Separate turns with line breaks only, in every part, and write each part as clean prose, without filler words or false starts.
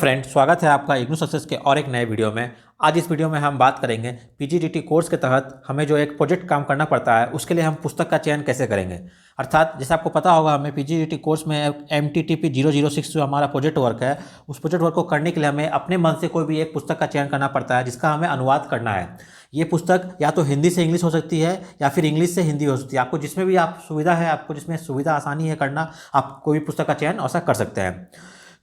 Friend, स्वागत है आपका इग्नू सक्सेस के और एक नए वीडियो में। आज इस वीडियो में हम बात करेंगे पीजीडीटी कोर्स के तहत हमें जो एक प्रोजेक्ट काम करना पड़ता है उसके लिए हम पुस्तक का चयन कैसे करेंगे। अर्थात जैसे आपको पता होगा, हमें पीजीडीटी कोर्स में MTTP 006 जो हमारा प्रोजेक्ट वर्क है, उस प्रोजेक्ट वर्क को करने के लिए हमें अपने मन से कोई भी एक पुस्तक का चयन करना पड़ता है जिसका हमें अनुवाद करना है। ये पुस्तक या तो हिंदी से इंग्लिश हो सकती है या फिर इंग्लिश से हिंदी हो सकती है। आपको जिसमें भी आप सुविधा है, आपको जिसमें सुविधा आसानी है करना, आप कोई भी पुस्तक का चयन ऐसा कर सकते हैं।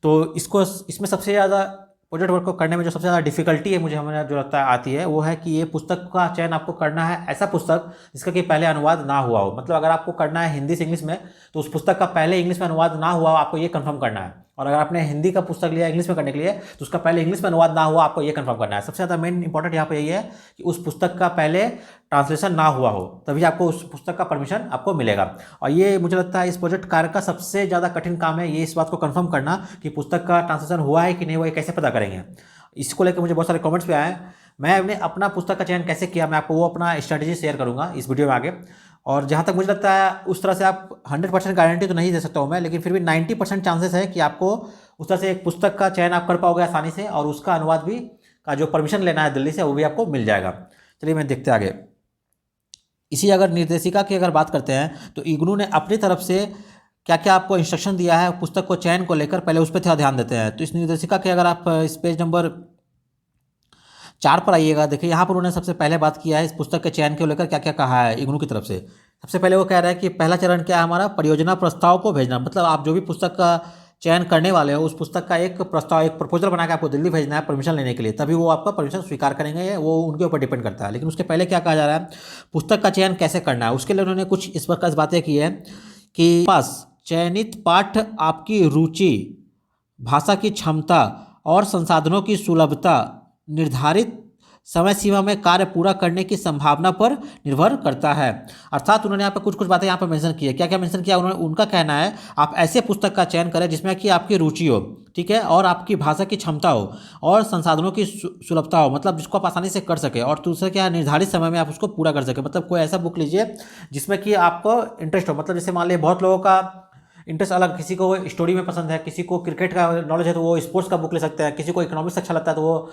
तो इसमें सबसे ज़्यादा प्रोजेक्ट वर्क को करने में जो सबसे ज़्यादा डिफिकल्टी है मुझे हमें जो लगता है आती है, वो है कि ये पुस्तक का चयन आपको करना है ऐसा पुस्तक जिसका कि पहले अनुवाद ना हुआ हो। मतलब अगर आपको करना है हिंदी से इंग्लिश में, तो उस पुस्तक का पहले इंग्लिश में अनुवाद ना हुआ हो, आपको ये कंफर्म करना है। और अगर आपने हिंदी का पुस्तक लिया इंग्लिश में करने के लिए, तो उसका पहले इंग्लिश में अनुवाद ना हुआ, आपको ये कंफर्म करना है। सबसे ज़्यादा मेन इंपॉर्टेंट यहाँ पे यही है कि उस पुस्तक का पहले ट्रांसलेशन ना हुआ हो, तभी आपको उस पुस्तक का परमिशन आपको मिलेगा। और ये मुझे लगता है इस प्रोजेक्ट कार्य का सबसे ज़्यादा कठिन काम है, ये इस बात को कंफर्म करना कि पुस्तक का ट्रांसलेशन हुआ है कि नहीं हुआ, ये कैसे पता करेंगे। इसको लेकर मुझे बहुत सारे कमेंट्स भी आए हैं। मैंने अपना पुस्तक का चयन कैसे किया, मैं आपको वो अपना स्ट्रेटेजी शेयर करूंगा इस वीडियो में आगे। और जहाँ तक मुझे लगता है उस तरह से आप 100% गारंटी तो नहीं दे सकता हूँ मैं, लेकिन फिर भी 90% चांसेस है कि आपको उस तरह से एक पुस्तक का चयन आप कर पाओगे आसानी से, और उसका अनुवाद भी का जो परमिशन लेना है दिल्ली से, वो भी आपको मिल जाएगा। चलिए मैं देखते आगे। इसी अगर निर्देशिका की अगर बात करते हैं, तो इग्नू ने अपनी तरफ से क्या क्या आपको इंस्ट्रक्शन दिया है पुस्तक को चयन को लेकर, पहले उस पर थोड़ा ध्यान देते हैं। तो इस निर्देशिका के अगर आप इस पेज नंबर 4 पर आइएगा, देखिए यहाँ पर उन्होंने सबसे पहले बात किया है इस पुस्तक के चयन को लेकर क्या क्या कहा है इग्नू की तरफ से। सबसे पहले वो कह रहा है कि पहला चरण क्या है हमारा, परियोजना प्रस्ताव को भेजना। मतलब आप जो भी पुस्तक का चयन करने वाले हो, उस पुस्तक का एक प्रस्ताव, एक प्रपोजल बना के आपको दिल्ली भेजना है परमिशन लेने के लिए, तभी वो आपका परमिशन स्वीकार करेंगे। वो उनके ऊपर डिपेंड करता है। लेकिन उसके पहले क्या कहा जा रहा है, पुस्तक का चयन कैसे करना है, उसके लिए उन्होंने कुछ इस प्रकार बातें की है कि पास चयनित पाठ आपकी रुचि, भाषा की क्षमता और संसाधनों की सुलभता, निर्धारित समय सीमा में कार्य पूरा करने की संभावना पर निर्भर करता है। अर्थात उन्होंने यहाँ पर कुछ बातें यहाँ पर मेंशन की है। क्या क्या मेंशन किया उन्होंने, उनका कहना है आप ऐसे पुस्तक का चयन करें जिसमें कि आपकी रुचि हो, ठीक है, और आपकी भाषा की क्षमता हो और संसाधनों की सुलभता हो, मतलब जिसको आप आसानी से कर सके, और दूसरा क्या है, निर्धारित समय में आप उसको पूरा कर सके। मतलब कोई ऐसा बुक लीजिए जिसमें कि आपको इंटरेस्ट हो। मतलब जैसे मान लीजिए बहुत लोगों का इंटरेस्ट अलग, किसी को स्टोरी में पसंद है, किसी को क्रिकेट का नॉलेज है तो वो स्पोर्ट्स का बुक ले सकते हैं, किसी को इकोनॉमिक्स अच्छा लगता है तो वो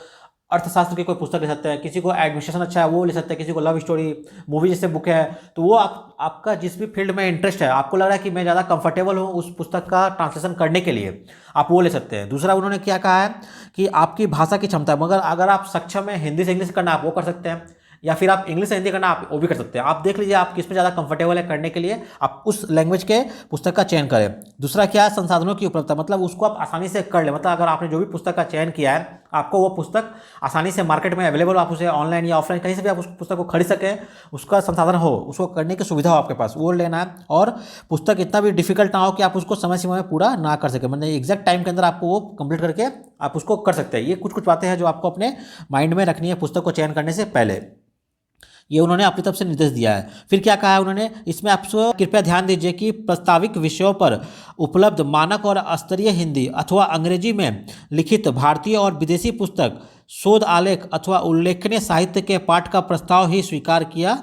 अर्थशास्त्र की कोई पुस्तक ले सकते हैं, किसी को एडमिनिस्ट्रेशन अच्छा है वो ले सकते हैं, किसी को लव स्टोरी मूवी जैसे बुक है। तो वो आपका जिस भी फील्ड में इंटरेस्ट है, आपको लग रहा है कि मैं ज़्यादा कंफर्टेबल हूँ उस पुस्तक का ट्रांसलेशन करने के लिए, आप वो ले सकते हैं। दूसरा उन्होंने क्या कहा है कि आपकी भाषा की क्षमता है, मगर अगर आप सक्षम है हिंदी से इंग्लिश करना, आप वो कर सकते हैं, या फिर आप इंग्लिश से हिंदी करना, आप वो भी कर सकते हैं। आप देख लीजिए आप किस में ज़्यादा कंफर्टेबल है करने के लिए, आप उस लैंग्वेज के पुस्तक का चयन करें। दूसरा क्या है, संसाधनों की उपलब्धता, मतलब उसको आप आसानी से कर ले। मतलब अगर आपने जो भी पुस्तक का चयन किया है, आपको वो पुस्तक आसानी से मार्केट में अवेलेबल हो, आप उसे ऑनलाइन या ऑफलाइन कहीं से भी आप उस पुस्तक को खरीद सकें, उसका संसाधन हो, उसको करने की सुविधा हो आपके पास, वो लेना है। और पुस्तक इतना भी डिफिकल्ट ना हो कि आप उसको समय सीमा में पूरा ना कर सकें, मतलब एग्जैक्ट टाइम के अंदर आपको वो कंप्लीट करके आप उसको कर सकते हैं। ये कुछ बातें हैं जो आपको अपने माइंड में रखनी है पुस्तक को चयन करने से पहले। ये उन्होंने अपनी तरफ से निर्देश दिया है। फिर क्या कहा है उन्होंने, इसमें आपको कृपया ध्यान दीजिए कि प्रस्ताविक विषयों पर उपलब्ध मानक और स्तरीय हिंदी अथवा अंग्रेजी में लिखित भारतीय और विदेशी पुस्तक, शोध आलेख अथवा उल्लेखनीय साहित्य के पाठ का प्रस्ताव ही स्वीकार्य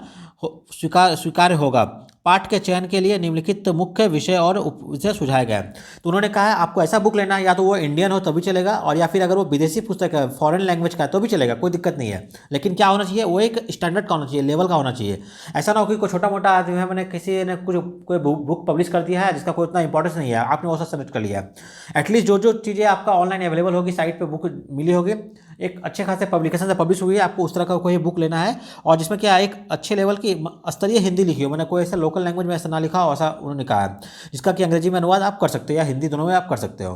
होगा। पाठ के चयन के लिए निम्नलिखित मुख्य विषय और उपविषय सुझाए गए। तो उन्होंने कहा है आपको ऐसा बुक लेना है, या तो वो इंडियन हो तभी चलेगा, और या फिर अगर वो विदेशी पुस्तक है, फॉरेन लैंग्वेज का है तो भी चलेगा, कोई दिक्कत नहीं है। लेकिन क्या होना चाहिए, वो एक स्टैंडर्ड का होना चाहिए, लेवल का होना चाहिए। ऐसा ना हो कि कोई छोटा मोटा आदमी है, मैंने किसी ने कोई बुक पब्लिश कर दिया है जिसका कोई इतना इंपॉर्टेंस नहीं है, आपने वो सब सेलेक्ट कर लिया है। एटलीस्ट जो चीज़ें आपका ऑनलाइन अवेलेबल होगी, साइट पर बुक मिली होगी, एक अच्छे खासे पब्लिकेशन से पब्लिश हुई है, आपको उस तरह का कोई बुक लेना है, और जिसमें क्या एक अच्छे लेवल की स्तरीय हिंदी लिखी हो। मैंने कोई ऐसा लोकल लैंग्वेज में ऐसा ना लिखा हो, ऐसा उन्होंने कहा है, जिसका कि अंग्रेजी में अनुवाद आप कर सकते हो या हिंदी, दोनों में आप कर सकते हो।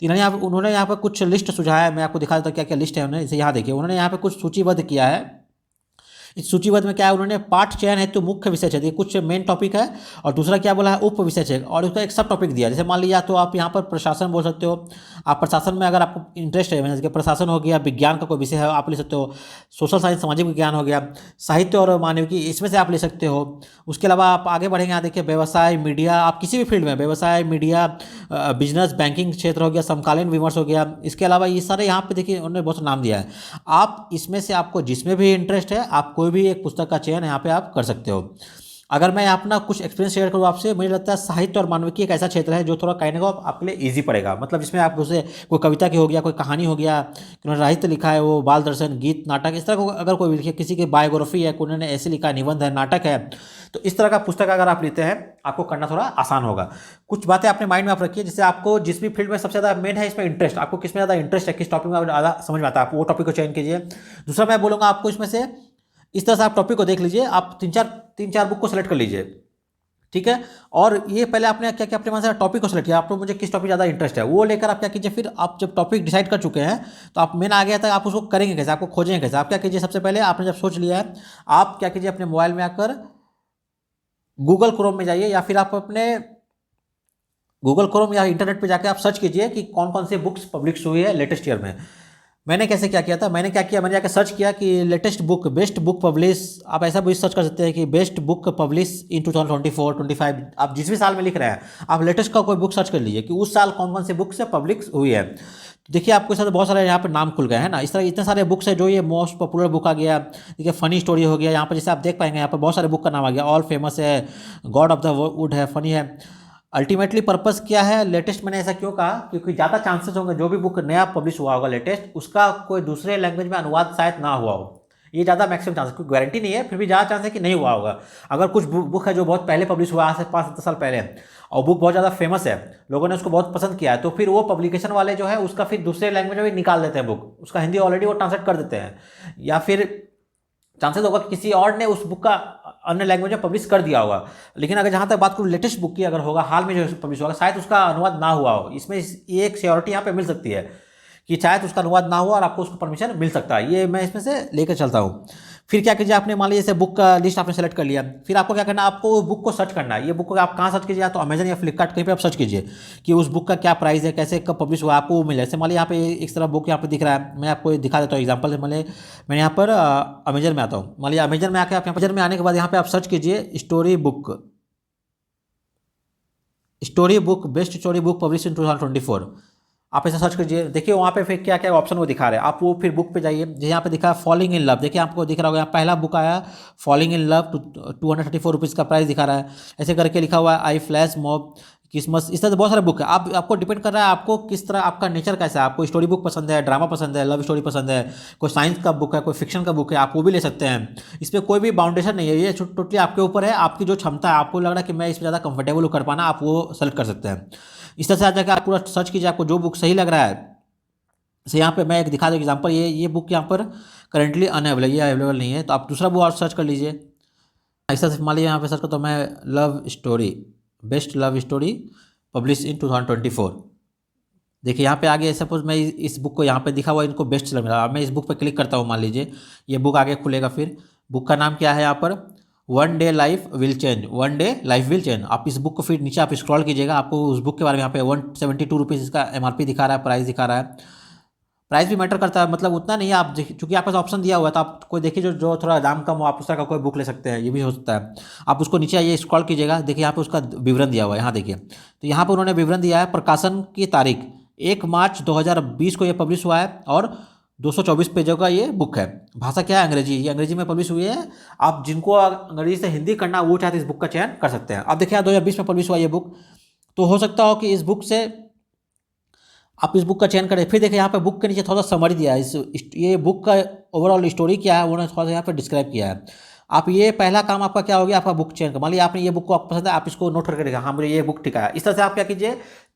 तो उन्होंने यहाँ पर कुछ लिस्ट सुझाया है, मैं आपको दिखा देता हूँ क्या क्या लिस्ट है उन्होंने। इसे यहाँ देखिए, उन्होंने यहाँ पर कुछ सूचीबद्ध किया है। इस सूचीबद्ध में क्या है, उन्होंने पाठ चयन है तो मुख्य विषय क्षेत्र, कुछ मेन टॉपिक है, और दूसरा क्या बोला है, उप विषय क्षेत्र, और उसका एक सब टॉपिक दिया। जैसे मान लीजिए तो आप यहाँ पर प्रशासन बोल सकते हो, आप प्रशासन में अगर आपको इंटरेस्ट है, जैसे प्रशासन हो गया, विज्ञान का कोई विषय है आप ले सकते हो, सोशल साइंस सामाजिक विज्ञान हो गया, साहित्य और मानविकी, इसमें से आप ले सकते हो। उसके अलावा आप आगे बढ़ेंगे, यहाँ देखिए व्यवसाय मीडिया, आप किसी भी फील्ड में, व्यवसाय मीडिया, बिजनेस, बैंकिंग क्षेत्र हो गया, समकालीन विमर्श हो गया। इसके अलावा ये सारे यहाँ पे देखिए उन्होंने बहुत नाम दिया है। आप इसमें से आपको जिसमें भी इंटरेस्ट है, आप कोई भी एक पुस्तक का चयन यहाँ पे आप कर सकते हो। अगर मैं अपना कुछ एक्सपीरियंस शेयर करूँ आपसे, मुझे लगता है साहित्य और मानविकी एक ऐसा क्षेत्र है जो थोड़ा कहने को आपके लिए ईजी पड़ेगा। मतलब इसमें आप उसे कोई कविता की हो गया, कोई कहानी हो गया, उन्होंने साहित्य लिखा है, वो बाल दर्शन, गीत, नाटक, इस तरह को अगर कोई लिखे, किसी की बायोग्राफी है, कोई उन्होंने ऐसे लिखा, निबंध है, नाटक है, तो इस तरह का पुस्तक अगर आप लेते हैं आपको करना थोड़ा आसान होगा। कुछ बातें अपने माइंड में आप रखिए, जिससे आपको जिस भी फील्ड में सबसे ज़्यादा मेन है इसमें इंटरेस्ट, आपको किस में ज़्यादा इंटरेस्ट है, किस टॉपिक में ज़्यादा समझ में आता है, आप वो टॉपिक को चयन कीजिए। दूसरा मैं बोलूँगा आपको इसमें से इस तरह से आप टॉपिक को देख लीजिए, आप तीन चार बुक को सेलेक्ट कर लीजिए, ठीक है। और ये पहले आपने क्या किया, अपने मन से टॉपिक को सेलेक्ट किया, आपको मुझे किस टॉपिक ज़्यादा इंटरेस्ट है वो लेकर आप क्या कीजिए, फिर आप जब टॉपिक डिसाइड कर चुके हैं तो आप मेन आ गया था, आप उसको करेंगे कैसे, आपको खोजेंगे कैसे। आप क्या कीजिए, सबसे पहले आपने जब सोच लिया है, आप क्या कीजिए, अपने मोबाइल में आकर गूगल क्रोम में जाइए, या फिर आप अपने गूगल क्रोम या इंटरनेट पे जाके आप सर्च कीजिए कि कौन कौन से बुक्स पब्लिश हुई है लेटेस्ट ईयर में। मैंने कैसे क्या किया था, मैंने क्या किया, मैंने जाकर सर्च किया कि latest book, best book publish, आप ऐसा भी सर्च कर सकते हैं कि बेस्ट बुक पब्लिश इन 2024 25, आप जिस भी साल में लिख रहे हैं आप लेटेस्ट का कोई बुक सर्च कर लीजिए कि उस साल कौन कौन से बुक से पब्लिश हुई है। तो देखिए आपको इस तरह बहुत सारे यहाँ पर नाम खुल गए हैं ना, इस तरह इतने सारे बुक्स है जो ये मोस्ट पॉपुलर बुक आ गया, देखिए फनी स्टोरी हो गया, यहाँ पर जैसे आप देख पाएंगे यहाँ पर बहुत सारे बुक का नाम आ गया, ऑल फेमस है, गॉड ऑफ द वुड है, फनी है। अल्टीमेटली पर्पस क्या है, लेटेस्ट मैंने ऐसा क्यों कहा, क्योंकि ज़्यादा चांसेस होंगे जो भी बुक नया पब्लिश हुआ होगा लेटेस्ट, उसका कोई दूसरे लैंग्वेज में अनुवाद शायद ना हुआ हो, ये ज़्यादा मैक्सिमम चांस, कोई गारंटी नहीं है, फिर भी ज़्यादा चांस है कि नहीं हुआ होगा। अगर कुछ बुक है जो बहुत पहले पब्लिश हुआ, आज से 5-7 साल पहले, और बुक बहुत ज़्यादा फेमस है, लोगों ने उसको बहुत पसंद किया है, तो फिर वो पब्लिकेशन वाले जो है उसका फिर दूसरे लैंग्वेज में भी निकाल देते हैं बुक, उसका हिंदी ऑलरेडी वो ट्रांसलेट कर देते हैं, या फिर चांसेस होगा कि किसी और ने उस बुक का अन्य लैंग्वेज में पब्लिश कर दिया होगा। लेकिन अगर जहाँ तक बात करूँ लेटेस्ट बुक की, अगर होगा हाल में जो पब्लिश होगा, शायद उसका अनुवाद ना हुआ हो, इसमें ये एक श्योरिटी यहाँ पे मिल सकती है कि शायद उसका अनुवाद ना हुआ और आपको उसको परमिशन मिल सकता है, ये मैं इसमें से लेकर चलता हूँ। फिर क्या कीजिए, आपने मान लीजिए जैसे बुक का लिस्ट आपने सेलेक्ट कर लिया, फिर आपको क्या करना है, आपको बुक को सर्च करना है। ये बुक को आप कहाँ सर्च कीजिए, या तो अमेजन या फ्लिपकार्ट कहीं पे आप सर्च कीजिए कि उस बुक का क्या प्राइस है, कैसे कब पब्लिश हुआ, आपको वो मिले। जैसे मान लीजिए यहाँ पे एक तरह बुक यहाँ पे दिख रहा है, मैं आपको दिखा देता हूँ एग्जाम्पल। मैं यहाँ पर अमेजन में आता हूँ, मान लीजिए अमेजन में आके आप अमेजन में आने के बाद यहाँ पे आप सर्च कीजिए story book best story book publish in 2024, आप ऐसा सर्च कीजिए। देखिए वहाँ पे फिर क्या क्या ऑप्शन वो दिखा रहे हैं, आप वो फिर बुक पे जाइए, यहाँ पे दिखा है फॉलिंग इन लव, देखिए आपको दिख रहा होगा यहाँ पहला बुक आया फॉलिंग इन लव, 234 रुपीज़ का प्राइस दिखा रहा है, ऐसे करके लिखा हुआ है आई फ्लैश मॉब क्रिसमस, इस तरह से बहुत सारे बुक है। आपको डिपेंड कर रहा है आपको किस तरह, आपका नेचर कैसा है, आपको स्टोरी बुक पसंद है, ड्रामा पसंद है, लव स्टोरी पसंद है, कोई साइंस का बुक है, कोई फिक्शन का बुक है, आप वो भी ले सकते हैं। इसमें कोई भी बाउंडेशन नहीं है, ये टोटली आपके ऊपर है, आपकी जो क्षमता है, आपको लग रहा है कि मैं इसमें ज़्यादा कंफर्टेबल कर पाना, आप वो सेलेक्ट कर सकते हैं। इस तरह से आ जाकर आप पूरा सर्च कीजिए, आपको जो बुक सही लग रहा है। जैसे यहाँ पे मैं एक दिखा दूँ एग्जांपल, ये बुक यहाँ पर करंटली अनअवेलेबल है, ये अवेलेबल नहीं है, तो आप दूसरा बुक और सर्च कर लीजिए। ऐसा मान लीजिए यहाँ पे सर्च करता हूँ मैं love story, best love story publish in 2024, देखिए यहाँ पे आगे सपोज मैं इस बुक को यहाँ पे दिखा हुआ इनको बेस्ट सेलर मिला, मैं इस बुक पे क्लिक करता हूँ, मान लीजिए ये बुक आगे खुलेगा। फिर बुक का नाम क्या है यहाँ पर, one day life will change, one day life will change. आप इस बुक को फिर नीचे आप स्क्रॉल कीजिएगा, आपको उस बुक के बारे में यहाँ पे 172 रुपीज़ इसका MRP दिखा रहा है, प्राइस दिखा रहा है। प्राइस भी मैटर करता है, मतलब उतना नहीं है, आप चूंकि आपके पास ऑप्शन दिया हुआ है तो आप कोई देखिए जो थोड़ा दाम कम हो, आप उस तरह का कोई बुक ले सकते हैं, ये भी हो सकता है। आप उसको नीचे आइए स्क्रॉल कीजिएगा, देखिए यहाँ पे उसका विवरण दिया हुआ है, यहाँ देखिए तो यहाँ पर उन्होंने विवरण दिया है, प्रकाशन की तारीख 1 मार्च 2020 को ये पब्लिश हुआ है, और 224 पेजों का ये बुक है। भाषा क्या है, अंग्रेजी, ये अंग्रेजी में पब्लिश हुई है। आप जिनको अंग्रेजी से हिंदी करना वो चाहते इस बुक का चयन कर सकते हैं। अब देखिए 2020 में पब्लिश हुआ ये बुक, तो हो सकता हो कि इस बुक से आप इस बुक का चयन करें। फिर देखिए यहाँ पे बुक के नीचे थोड़ा सा समरी दिया है, ये बुक का ओवरऑल स्टोरी क्या है उन्होंने थोड़ा सा यहाँ पे डिस्क्राइब किया है। आप ये पहला काम आपका क्या हो गया, आपका बुक चयन का, मान लीजिए आपने ये बुक को आप पसंद है, आप इसको नोट करके देखा, हाँ मुझे ये बुक टिका है। इस तरह से आप क्या कीजिए,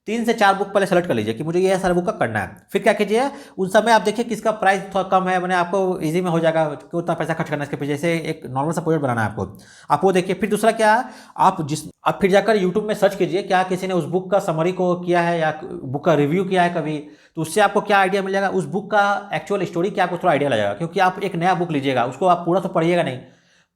3 से 4 बुक पहले सेलेक्ट कर लीजिए कि मुझे ये सारे बुक का करना है। फिर क्या कीजिए, उन सब में आप देखिए किसका प्राइस थोड़ा कम है, मैंने आपको इजी में हो जाएगा कि उतना पैसा खर्च करना है इसके पीछे, जैसे एक नॉर्मल सा प्रोजेक्ट बनाना है आपको, आप वो देखिए। फिर दूसरा क्या है, आप फिर जाकर यूट्यूब में सर्च कीजिए क्या किसी ने उस बुक का समरी को किया है या बुक का रिव्यू किया है कभी, तो उससे आपको क्या आइडिया मिल जाएगा, उस बुक का एक्चुअल स्टोरी क्या आपको थोड़ा आइडिया लगेगा। क्योंकि आप एक नया बुक लीजिएगा, उसको आप पूरा तो पढ़िएगा नहीं,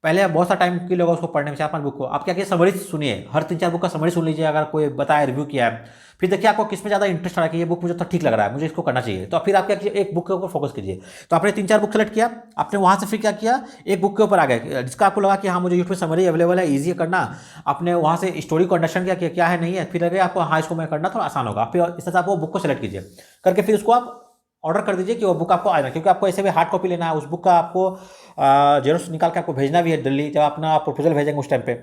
पहले बहुत सा टाइम के लिए होगा उसको पढ़ने में, 4-5 बुक को आप क्या कीजिए समरी सुनिए, हर 3-4 बुक का समरी सुन लीजिए, अगर कोई बताया रिव्यू किया है। फिर देखिए आपको किस में ज़्यादा इंटरेस्ट आ रहा है कि ये बुक मुझे तो ठीक लग रहा है, मुझे इसको करना चाहिए, तो फिर आप क्या कीजिए एक बुक के ऊपर फोकस कीजिए। तो आपने 3-4 बुक सेलेक्ट किया, आपने वहाँ से फिर क्या किया, एक बुक के ऊपर आ गए जिसका आपको लगा कि हाँ मुझे यूट्यूब समरी अवेलेबल है, ईजी है करना। आपने वहाँ से स्टोरी को अंडरस्टैंड किया कि क्या है नहीं है, फिर लगे आपको हाँ इसको मैं करना थोड़ा आसान होगा, फिर इस तरह से आप वो बुक को सेलेक्ट कीजिए करके फिर उसको आप ऑर्डर कर दीजिए कि वो बुक आपको आएगा। क्योंकि आपको ऐसे भी हार्ड कॉपी लेना है उस बुक का, आपको जेरोक्स निकाल के आपको भेजना भी है दिल्ली, जब अपना प्रपोजल भेजेंगे उस टाइम पे।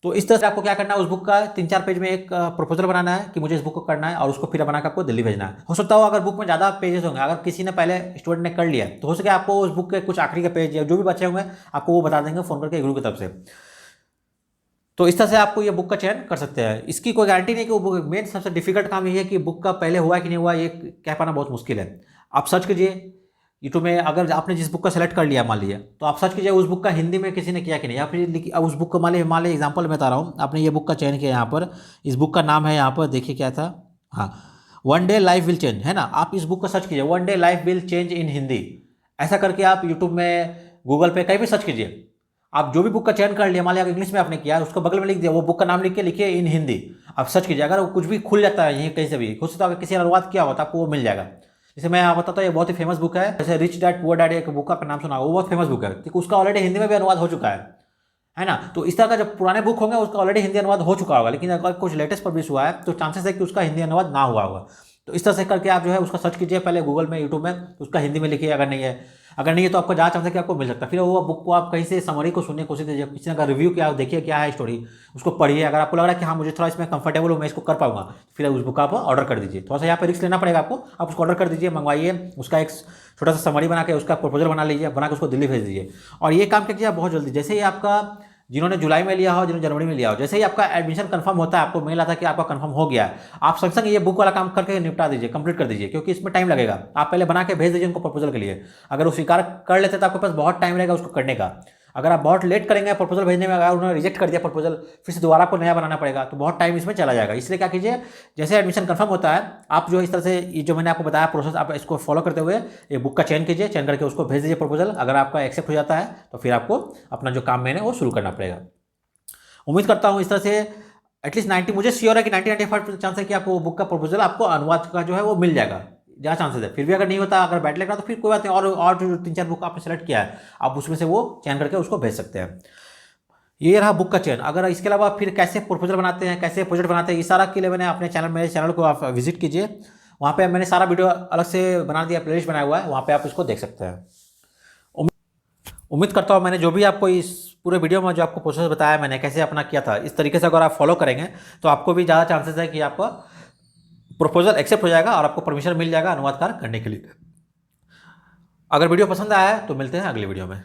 तो इस तरह से आपको क्या करना है, उस बुक का 3-4 पेज में एक प्रपोजल बनाना है कि मुझे इस बुक को करना है, और उसको फिर बनाकर आपको दिल्ली भेजना है। हो सकता हो अगर बुक में ज़्यादा पेजेस होंगे, अगर किसी ने पहले स्टूडेंट ने कर लिया तो हो सके आपको उस बुक के कुछ आखिरी के पेज या जो भी बचे होंगे आपको वो बता देंगे फ़ोन करके गुरु की तरफ से। तो इस तरह से आपको ये बुक का चयन कर सकते हैं। इसकी कोई गारंटी नहीं कि वो बुक, मेन सबसे डिफिकल्ट काम ये है कि बुक का पहले हुआ कि नहीं हुआ ये कह पाना बहुत मुश्किल है। आप सर्च कीजिए यूट्यूब में, अगर आपने जिस बुक का सेलेक्ट कर लिया मान लीजिए, तो आप सर्च कीजिए उस बुक का हिंदी में किसी ने किया कि नहीं, या फिर अब उस बुक को मान लीजिए एग्जाम्पल मैं बता रहा हूँ, आपने ये बुक का चयन किया यहाँ पर, इस बुक का नाम है यहाँ पर देखिए क्या था, हाँ, one day life will change, है ना। आप इस बुक का सर्च कीजिए one day life will change in Hindi, ऐसा करके आप यूट्यूब में, गूगल पे कहीं भी सर्च कीजिए। आप जो भी बुक का चयन कर लिया, मान लिया इंग्लिश में आपने किया, उसको बगल में लिख दिया, वो बुक का नाम लिख के लिखिए इन हिंदी, आप सर्च कीजिए। अगर वो कुछ भी खुल जाता है यहीं कहीं से भी, खुद से तो अगर किसी ने अनुवाद किया होता आपको वो मिल जाएगा। जैसे मैं आप बताता हूँ, ये बहुत ही फेमस बुक है, जैसे रिच डैड पुअर डैड, एक बुक का नाम सुना, वो बहुत फेमस बुक है, क्योंकि उसका ऑलरेडी हिंदी में भी अनुवाद हो चुका है ना। तो इस तरह का जब पुराने बुक होंगे उसका ऑलरेडी हिंदी अनुवाद हो चुका होगा, लेकिन अगर कुछ लेटेस्ट पब्लिश हुआ है तो चांसेस है कि उसका हिंदी अनुवाद ना हुआ होगा। तो इस तरह से करके आप जो है उसका सर्च कीजिए पहले गूगल में, यूट्यूब में, उसका हिंदी में लिखिए, अगर नहीं है तो आपको ज़्यादा चांस है कि आपको मिल सकता है। फिर वो बुक को आप कहीं से समरी को सुनने की कोशिश कीजिए, किसी ने का रिव्यू किया देखिए क्या है स्टोरी, उसको पढ़िए। अगर आपको लग रहा है कि हाँ मुझे थोड़ा इसमें कंफर्टेबल हूँ, मैं इसको कर पाऊंगा, फिर उस बुक का आप ऑर्डर कर दीजिए। थोड़ा सा यहाँ पर रिस्क लेना पड़ेगा आपको, आप उसको ऑर्डर कर दीजिए, मंगवाइए, उसका एक छोटा सा समरी बना के उसका प्रपोजल बना लीजिए, बना के उसको दिल्ली भेज दीजिए। और ये काम कीजिए बहुत जल्दी, जैसे ही आपका, जिन्होंने जुलाई में लिया हो, जिन्होंने जनवरी में लिया हो, जैसे ही आपका एडमिशन कंफर्म होता है, आपको मेल आता है कि आपका कंफर्म हो गया है, आप संग संग ये बुक वाला काम करके निपटा दीजिए, कंप्लीट कर दीजिए, क्योंकि इसमें टाइम लगेगा। आप पहले बना के भेज दीजिए उनको प्रपोजल के लिए, अगर वो स्वीकार कर लेते तो आपके पास बहुत टाइम रहेगा उसको करने का। अगर आप बहुत लेट करेंगे प्रपोजल भेजने में, अगर उन्होंने रिजेक्ट कर दिया प्रपोजल, फिर से दोबारा आपको नया बनाना पड़ेगा, तो बहुत टाइम इसमें चला जाएगा। इसलिए क्या कीजिए, जैसे एडमिशन कंफर्म होता है आप जो इस तरह से ये जो मैंने आपको बताया प्रोसेस, आप इसको फॉलो करते हुए ये बुक का चयन कीजिए, चयन करके उसको भेज दीजिए प्रपोजल। अगर आपका एक्सेप्ट हो जाता है तो फिर आपको अपना जो काम मैंने वो शुरू करना पड़ेगा। उम्मीद करता हूँ इस तरह से एटलीस्ट 90, मुझे श्योर है कि 90-95% चांस है कि आपको बुक का प्रपोजल, आपको अनुवाद का जो है वो मिल जाएगा, ज़्यादा चांसेस है। फिर भी अगर नहीं होता, अगर बैठ लेगा तो फिर कोई बात नहीं, और जो 3-4 बुक आपने सेलेक्ट किया है आप उसमें से वो चयन करके उसको भेज सकते हैं। ये रहा बुक का चयन। अगर इसके अलावा फिर कैसे प्रपोजल बनाते हैं, कैसे प्रोजेक्ट बनाते हैं, ये सारा के लिए मैंने अपने चैनल, मेरे चैनल को आप विजिट कीजिए, वहाँ पे मैंने सारा वीडियो अलग से बना दिया, प्लेलिस्ट बनाया हुआ है, वहाँ पे आप इसको देख सकते हैं। उम्मीद करता हूँ मैंने जो भी आपको इस पूरे वीडियो में जो आपको प्रोसेस बताया मैंने कैसे अपना किया था, इस तरीके से अगर आप फॉलो करेंगे तो आपको भी ज़्यादा चांसेस है कि आपका प्रपोजल एक्सेप्ट हो जाएगा और आपको परमिशन मिल जाएगा अनुवाद कार्य करने के लिए। अगर वीडियो पसंद आया है तो मिलते हैं अगली वीडियो में।